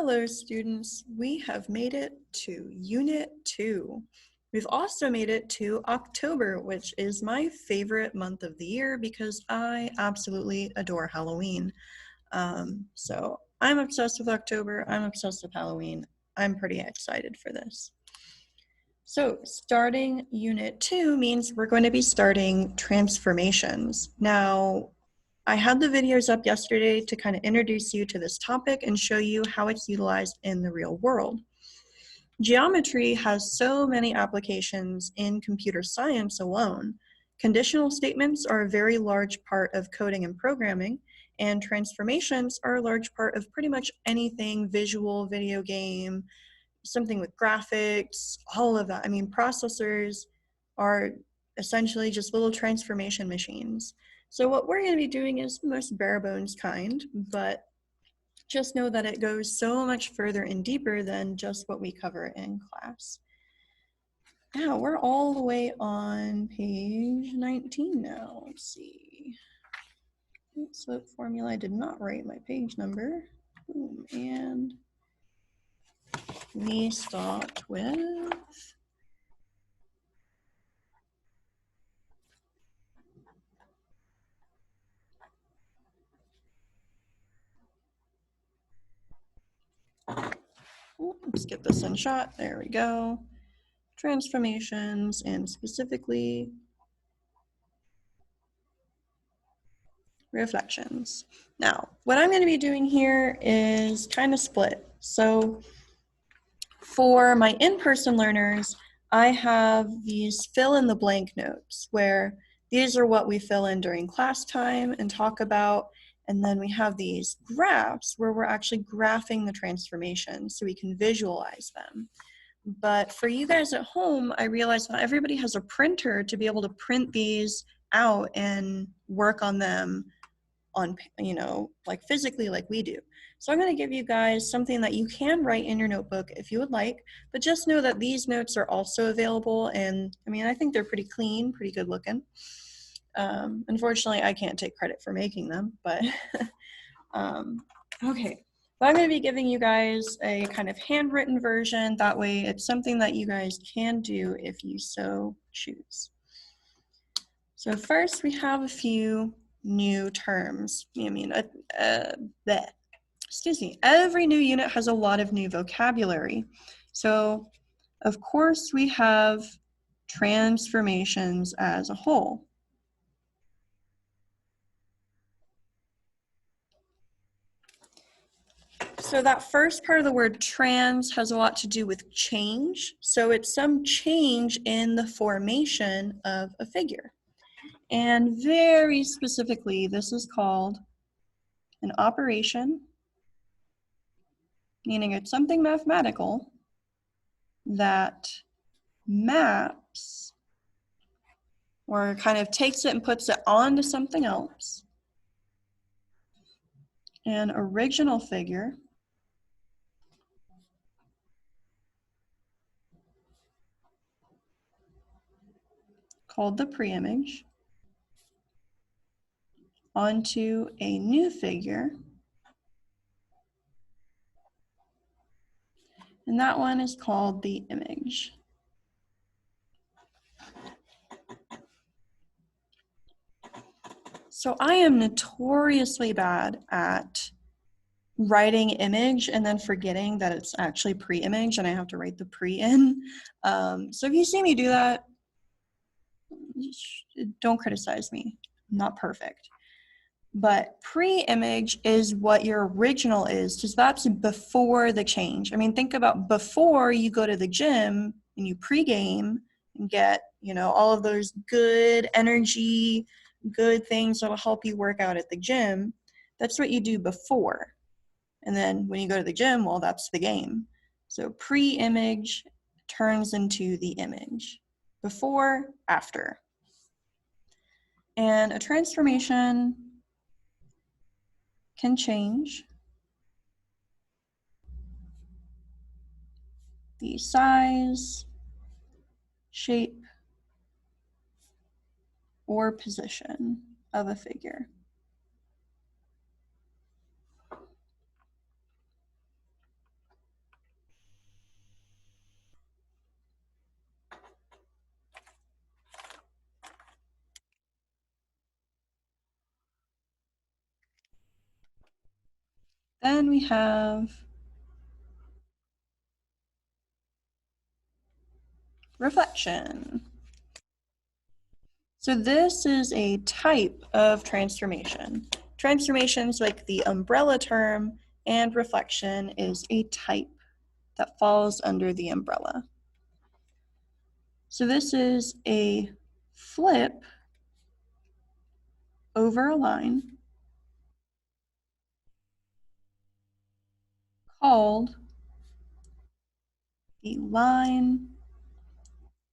Hello students, we have made it to Unit 2. We've also made it to October, which is my favorite month of the year because I absolutely adore Halloween. So I'm obsessed with October, I'm obsessed with Halloween. I'm pretty excited for this. So starting Unit 2 means we're going to be starting transformations. Now, I had the videos up yesterday to kind of introduce you to this topic and show you how it's utilized in the real world. Geometry has so many applications in computer science alone. Conditional statements are a very large part of coding and programming, and transformations are a large part of pretty much anything visual, video game, something with graphics, all of that. I mean, processors are essentially just little transformation machines. So what we're going to be doing is the most bare bones kind, but just know that it goes so much further and deeper than just what we cover in class. Now we're all the way on page 19 now. Let's see. Slope formula, I did not write my page number. And we stopped with let's get this in shot. There we go. Transformations, and specifically reflections. Now, what I'm going to be doing here is kind of split. So for my in-person learners, I have these fill in the blank notes where these are what we fill in during class time and talk about. And then we have these graphs where we're actually graphing the transformations so we can visualize them. But for you guys at home, I realize not everybody has a printer to be able to print these out and work on them on, like physically like we do. So I'm going to give you guys something that you can write in your notebook if you would like, but just know that these notes are also available. And I mean, I think they're pretty clean, pretty good looking. Unfortunately, I can't take credit for making them, but okay. But I'm going to be giving you guys a kind of handwritten version. That way it's something that you guys can do if you so choose. So first we have a few new terms. Excuse me. Every new unit has a lot of new vocabulary. So of course we have transformations as a whole. So that first part of the word trans has a lot to do with change. So it's some change in the formation of a figure. And very specifically, this is called an operation, meaning it's something mathematical that maps or kind of takes it and puts it onto something else. An original figure called the preimage onto a new figure, and that one is called the image. So I am notoriously bad at writing image and then forgetting that it's actually pre-image and I have to write the pre in. So if you see me do that, don't criticize me. I'm not perfect. But pre-image is what your original is, because that's before the change. I mean, think about before you go to the gym and you pre-game and get, all of those good energy, good things that'll help you work out at the gym. That's what you do before. And then when you go to the gym, well, that's the game. So pre-image turns into the image. Before, after. And a transformation can change the size, shape, or position of a figure. Then we have reflection. So this is a type of transformation. Transformation is like the umbrella term, and reflection is a type that falls under the umbrella. So this is a flip over a line called the line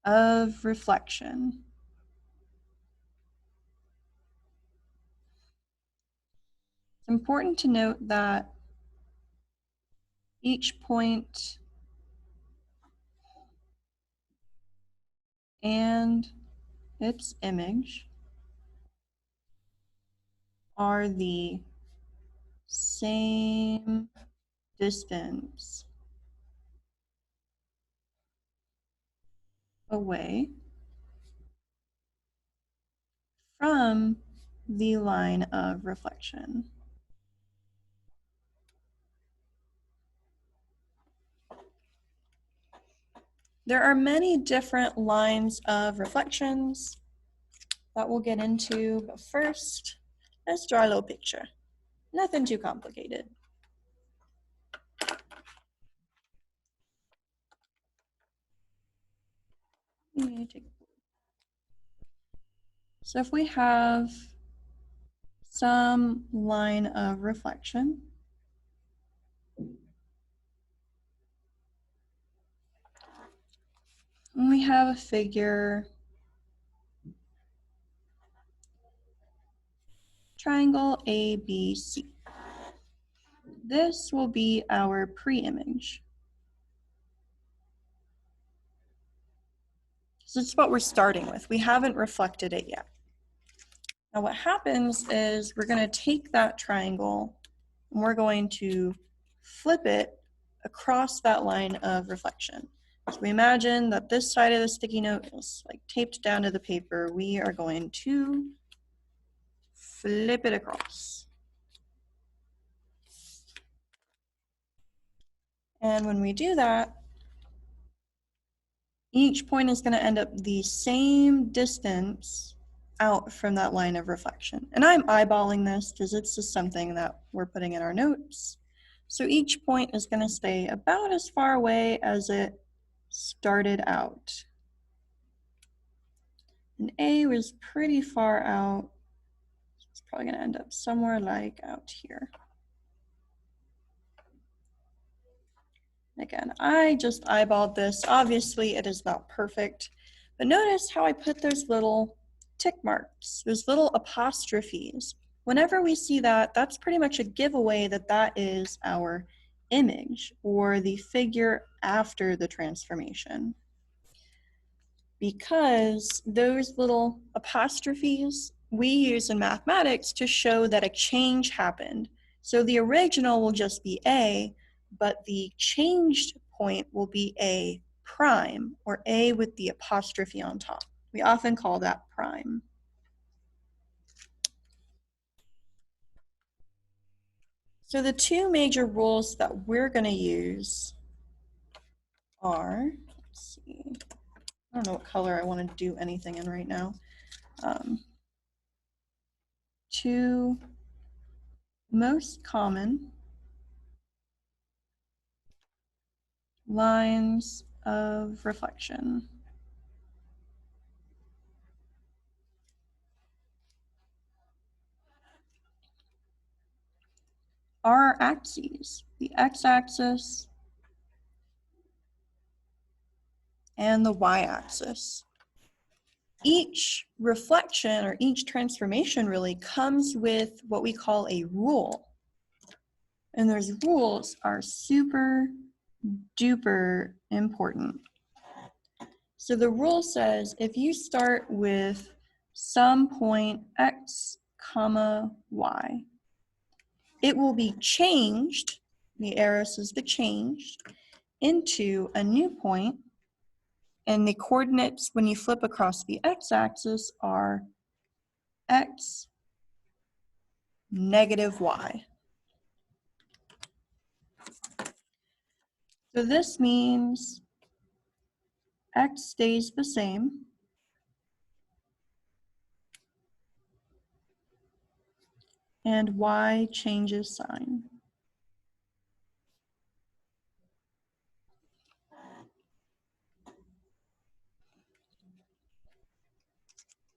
of reflection. It's important to note that each point and its image are the same distance away from the line of reflection. There are many different lines of reflections that we'll get into, but first, let's draw a little picture. Nothing too complicated. So if we have some line of reflection, and we have a figure, triangle ABC. This will be our pre-image. So it's what we're starting with. We haven't reflected it yet. Now what happens is we're going to take that triangle and we're going to flip it across that line of reflection. So we imagine that this side of the sticky note is like taped down to the paper. We are going to flip it across. And when we do that, each point is going to end up the same distance out from that line of reflection. And I'm eyeballing this because it's just something that we're putting in our notes. So each point is going to stay about as far away as it started out. And A was pretty far out. It's probably going to end up somewhere like out here. Again, I just eyeballed this. Obviously, it is not perfect, but notice how I put those little tick marks, those little apostrophes. Whenever we see that, that's pretty much a giveaway that that is our image or the figure after the transformation. Because those little apostrophes we use in mathematics to show that a change happened. So the original will just be A, but the changed point will be A prime, or A with the apostrophe on top. We often call that prime. So the two major rules that we're going to use are, let's see, I don't know what color I want to do anything in right now. Two most common lines of reflection. Are axes, the x-axis and the y-axis. Each reflection or each transformation really comes with what we call a rule. And those rules are super duper important. So the rule says if you start with some point x comma y, it will be changed, the arrow says the changed, into a new point, and the coordinates when you flip across the x-axis are x negative y. So this means x stays the same. And y changes sign.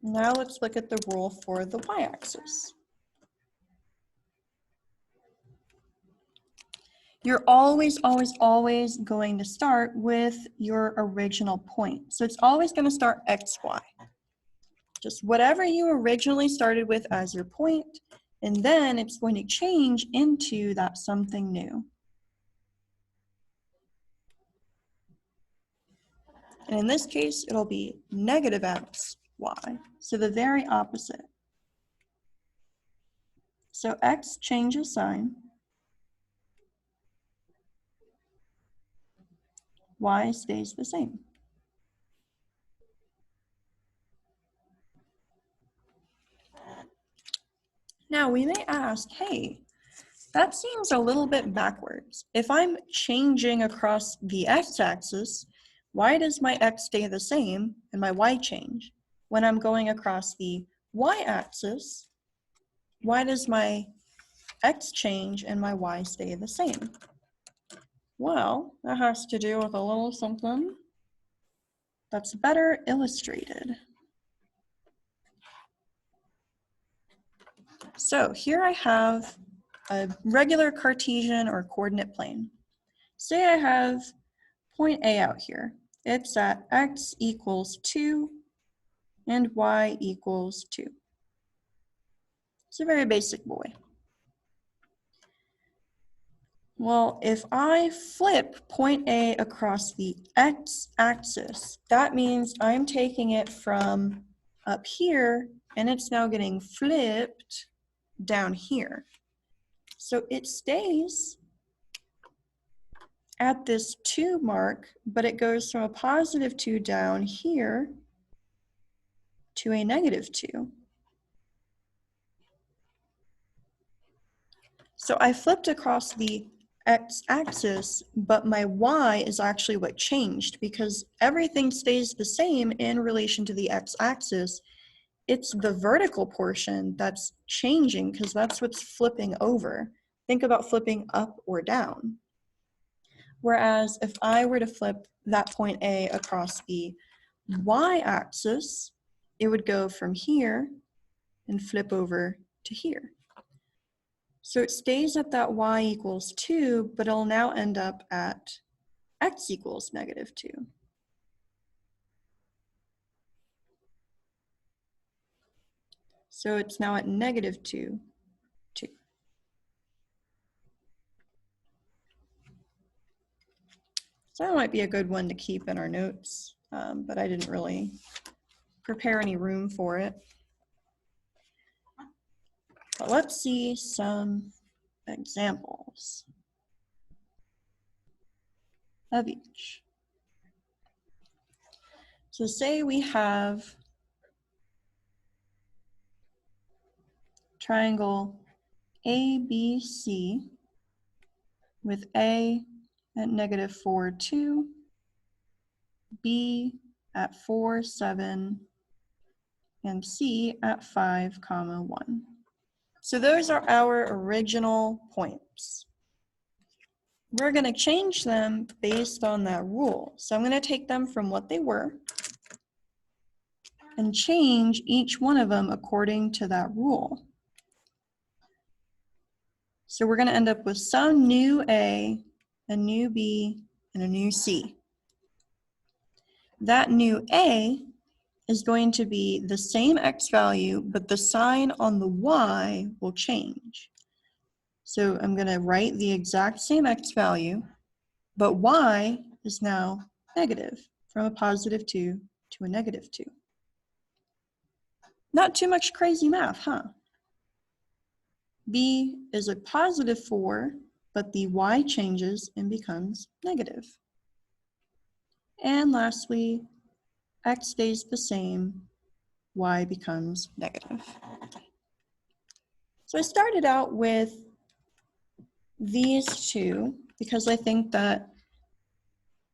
Now let's look at the rule for the y-axis. You're always, always, always going to start with your original point. So it's always going to start xy. Just whatever you originally started with as your point, and then it's going to change into that something new. And in this case, it'll be negative x, y. So the very opposite. So x changes sign. Y stays the same. Now we may ask, hey, that seems a little bit backwards. If I'm changing across the x-axis, why does my x stay the same and my y change? When I'm going across the y-axis, why does my x change and my y stay the same? Well, that has to do with a little something that's better illustrated. So here I have a regular Cartesian or coordinate plane. Say I have point A out here. It's at x equals 2 and y equals 2. It's a very basic boy. Well, if I flip point A across the x-axis, that means I'm taking it from up here and it's now getting flipped down here. So it stays at this 2 mark, but it goes from a positive 2 down here to a negative 2. So I flipped across the x-axis, but my y is actually what changed because everything stays the same in relation to the x-axis. It's the vertical portion that's changing because that's what's flipping over. Think about flipping up or down. Whereas if I were to flip that point A across the y-axis, it would go from here and flip over to here. So it stays at that y equals 2, but it'll now end up at x equals negative 2. So it's now at negative 2, 2. So that might be a good one to keep in our notes, but I didn't really prepare any room for it. But let's see some examples of each. So say we have triangle ABC with A at negative 4, 2, B at 4, 7, and C at 5, 1. So those are our original points. We're going to change them based on that rule. So I'm going to take them from what they were and change each one of them according to that rule. So we're going to end up with some new A, a new B, and a new C. That new A is going to be the same x value, but the sign on the y will change. So I'm going to write the exact same x value, but y is now negative from a positive 2 to a negative 2. Not too much crazy math, huh? B is a positive 4, but the y changes and becomes negative. And lastly, x stays the same, y becomes negative. So I started out with these two because I think that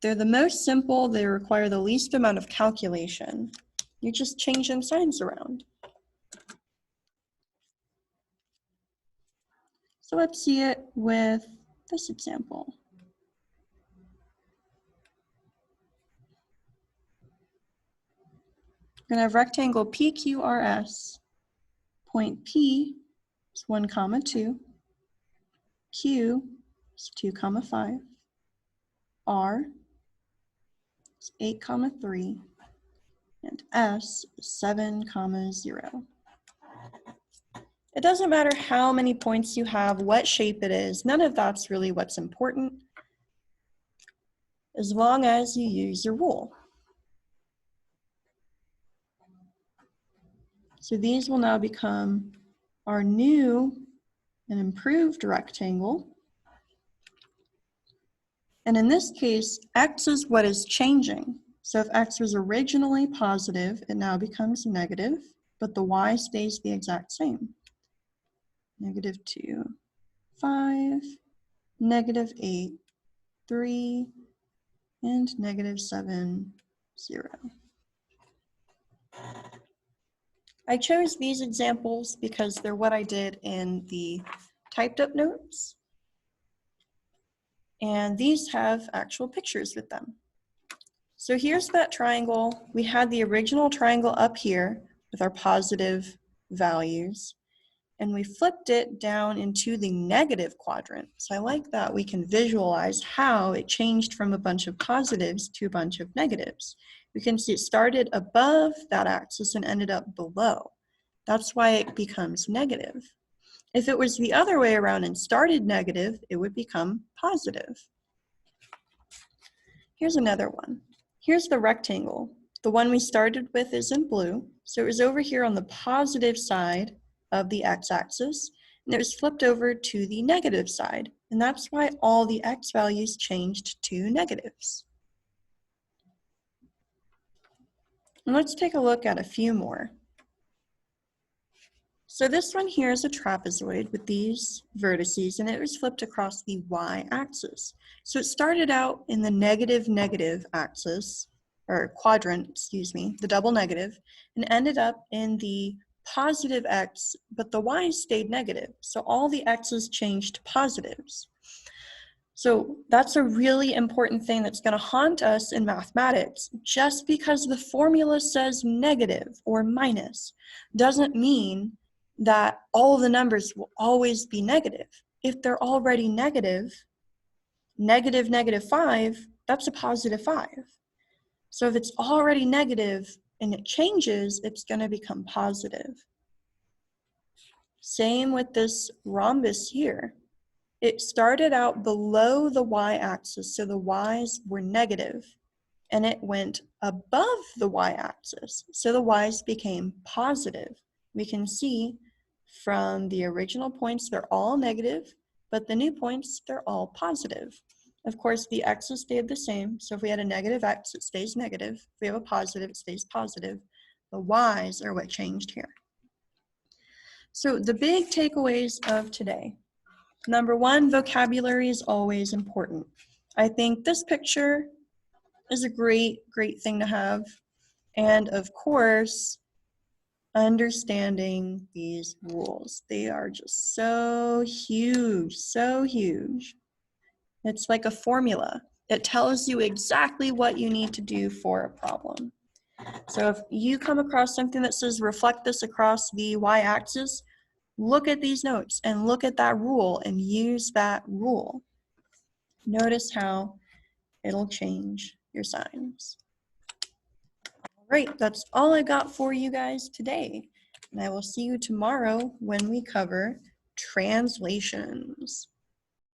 They're the most simple, they require the least amount of calculation. You just change them signs around. So let's see it with this example. We're going to have rectangle PQRS. Point P is 1, 2. Q is 2, 5. R is 8, 3. And S is 7, 0. It doesn't matter how many points you have, what shape it is. None of that's really what's important, as long as you use your rule. So these will now become our new and improved rectangle. And in this case, X is what is changing. So if X was originally positive, it now becomes negative, but the Y stays the exact same. -2, 5, -8, 3, and -7, 0. I chose these examples because they're what I did in the typed up notes. And these have actual pictures with them. So here's that triangle. We had the original triangle up here with our positive values, and we flipped it down into the negative quadrant. So I like that we can visualize how it changed from a bunch of positives to a bunch of negatives. We can see it started above that axis and ended up below. That's why it becomes negative. If it was the other way around and started negative, it would become positive. Here's another one. Here's the rectangle. The one we started with is in blue. So it was over here on the positive side of the x-axis, and it was flipped over to the negative side. And that's why all the x values changed to negatives. And let's take a look at a few more. So this one here is a trapezoid with these vertices, and it was flipped across the y-axis. So it started out in the negative axis, or quadrant, excuse me, the double negative, and ended up in the positive x, but the y stayed negative. So all the x's changed to positives. So that's a really important thing that's going to haunt us in mathematics. Just because the formula says negative or minus doesn't mean that all the numbers will always be negative. If they're already negative, -5, that's a +5. So if it's already negative and it changes, it's going to become positive. Same with this rhombus here. It started out below the y-axis, so the y's were negative, and it went above the y-axis, so the y's became positive. We can see from the original points, they're all negative, but the new points, they're all positive. Of course, the x's stayed the same, so if we had a negative x, it stays negative. If we have a positive, it stays positive. The y's are what changed here. So the big takeaways of today. Number one, vocabulary is always important. I think this picture is a great thing to have. And of course, understanding these rules. They are just so huge, so huge. It's like a formula. It tells you exactly what you need to do for a problem. So if you come across something that says reflect this across the y-axis, look at these notes and look at that rule and use that rule. Notice how it'll change your signs. All right, that's all I got for you guys today. And I will see you tomorrow when we cover translations.